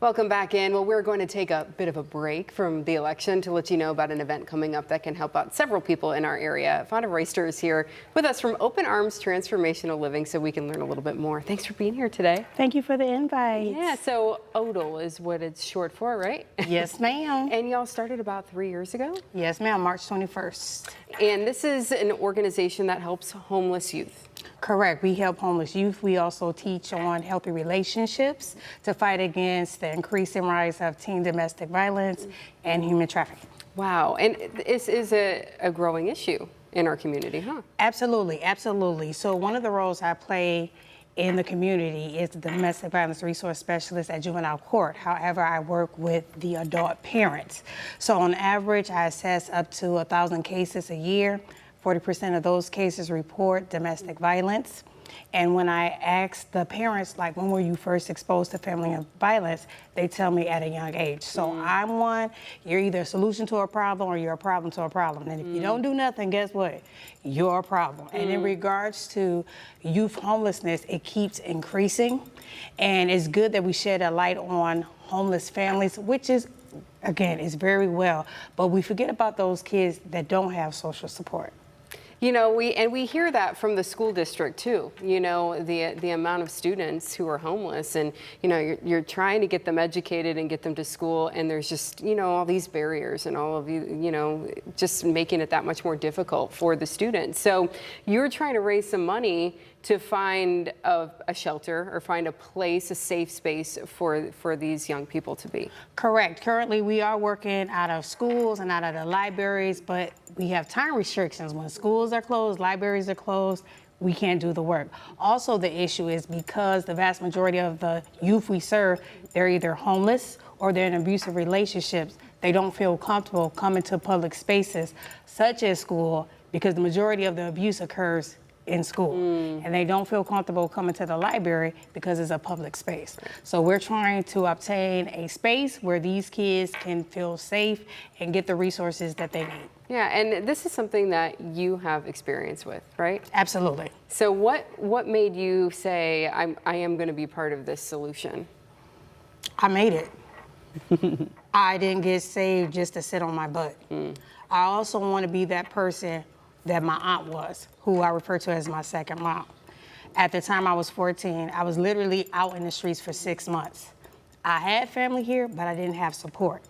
Welcome back in. Well, we're going to take a bit of a break from the election to let you know about an event coming up that can help out several people in our area. Fonda Royster is here with us from Open Arms Transformational Living so we can learn a little bit more. Thanks for being here today. Thank you for the invite. Yeah, so ODL is what it's short for, right? Yes, ma'am. And y'all started about 3 years ago? Yes, ma'am, March 21st. And this is an organization that helps homeless youth. Correct. We help homeless youth. We also teach on healthy relationships to fight against the increasing rise of teen domestic violence and human trafficking. Wow, and this is a growing issue in our community, huh? Absolutely, absolutely. So one of the roles I play in the community is the domestic violence resource specialist at juvenile court. However, I work with the adult parents. So on average, I assess up to 1,000 cases a year. 40% of those cases report domestic violence. And when I ask the parents, like, when were you first exposed to family violence, they tell me at a young age. So I'm one, you're either a solution to a problem or you're a problem to a problem. And if you don't do nothing, guess what? You're a problem. And in regards to youth homelessness, it keeps increasing. And it's good that we shed a light on homeless families, which is, again, is very well. But we forget about those kids that don't have social support. You know, we hear that from the school district too. You know, the amount of students who are homeless, and you know, you're trying to get them educated and get them to school, and there's just, you know, all these barriers and all of you know, just making it that much more difficult for the students. So you're trying to raise some money to find a shelter or find a place, a safe space for these young people to be. Correct. Currently, we are working out of schools and out of the libraries, but we have time restrictions. When schools are closed, libraries are closed, we can't do the work. Also, the issue is because the vast majority of the youth we serve, they're either homeless or they're in abusive relationships. They don't feel comfortable coming to public spaces such as school because the majority of the abuse occurs in school, and they don't feel comfortable coming to the library because it's a public space. So we're trying to obtain a space where these kids can feel safe and get the resources that they need. Yeah, and this is something that you have experience with, right? Absolutely. So what made you say, I am going to be part of this solution? I made it. I didn't get saved just to sit on my butt. I also want to be that person that my aunt was, who I refer to as my second mom. At the time I was 14, I was literally out in the streets for 6 months. I had family here, but I didn't have support.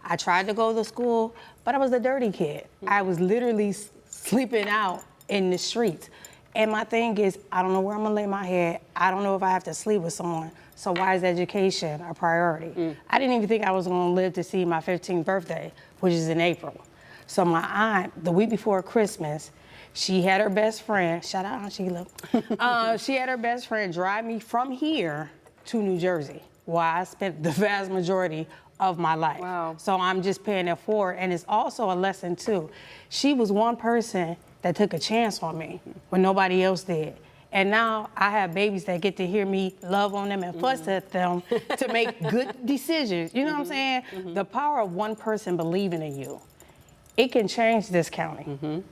I tried to go to school, but I was a dirty kid. I was literally sleeping out in the streets. And my thing is, I don't know where I'm gonna lay my head. I don't know if I have to sleep with someone. So why is education a priority? I didn't even think I was gonna live to see my 15th birthday, which is in April. So my aunt, the week before Christmas, she had her best friend, shout out Aunt Sheila, she had her best friend drive me from here to New Jersey, where I spent the vast majority of my life. Wow. So I'm just paying it forward, and it's also a lesson too. She was one person that took a chance on me when nobody else did. And now I have babies that get to hear me love on them and fuss at them to make good decisions. You know what I'm saying? The power of one person believing in you, it can change this county.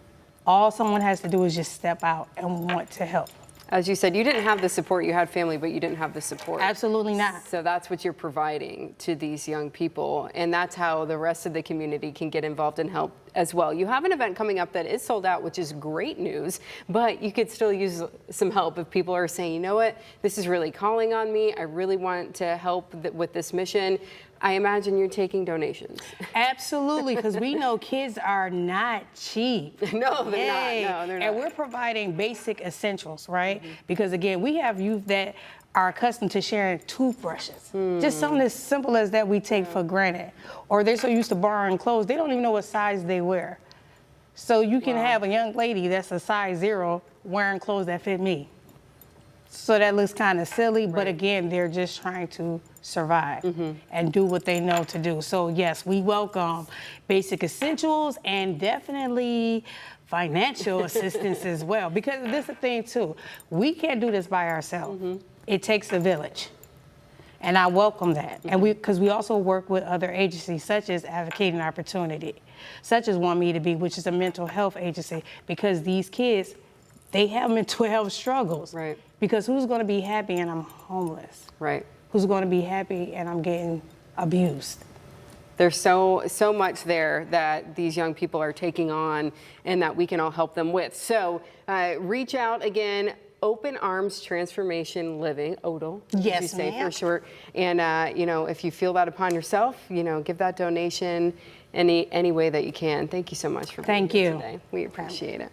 All someone has to do is just step out and want to help. As you said, you didn't have the support. You had family, but you didn't have the support. Absolutely not. So that's what you're providing to these young people, and that's how the rest of the community can get involved and help as well. You have an event coming up that is sold out, which is great news, but you could still use some help if people are saying, you know what, this is really calling on me. I really want to help with this mission. I imagine you're taking donations. Absolutely, because we know kids are not cheap. No, they're not. No, they're not. And we're providing basic essentials, right? Because again, we have youth that are accustomed to sharing toothbrushes. Just something as simple as that we take for granted. Or they're so used to borrowing clothes, they don't even know what size they wear. So you can have a young lady that's a size 0 wearing clothes that fit me. So that looks kind of silly, but again, they're just trying to survive and do what they know to do. So yes, we welcome basic essentials and definitely financial assistance as well. Because this is the thing too, we can't do this by ourselves. It takes a village. And I welcome that. And because we also work with other agencies such as Advocating Opportunity, such as Want Me to Be, which is a mental health agency, because these kids, they have mental health struggles. Right. Because who's going to be happy and I'm homeless? Right. Who's going to be happy and I'm getting abused. There's so much there that these young people are taking on and that we can all help them with. So reach out again, Open Arms Transformation Living, ODL, as Yes, you say ma'am. for short. And if you feel that upon yourself, give that donation any way that you can. Thank you so much for being Thank here you. today. We appreciate it.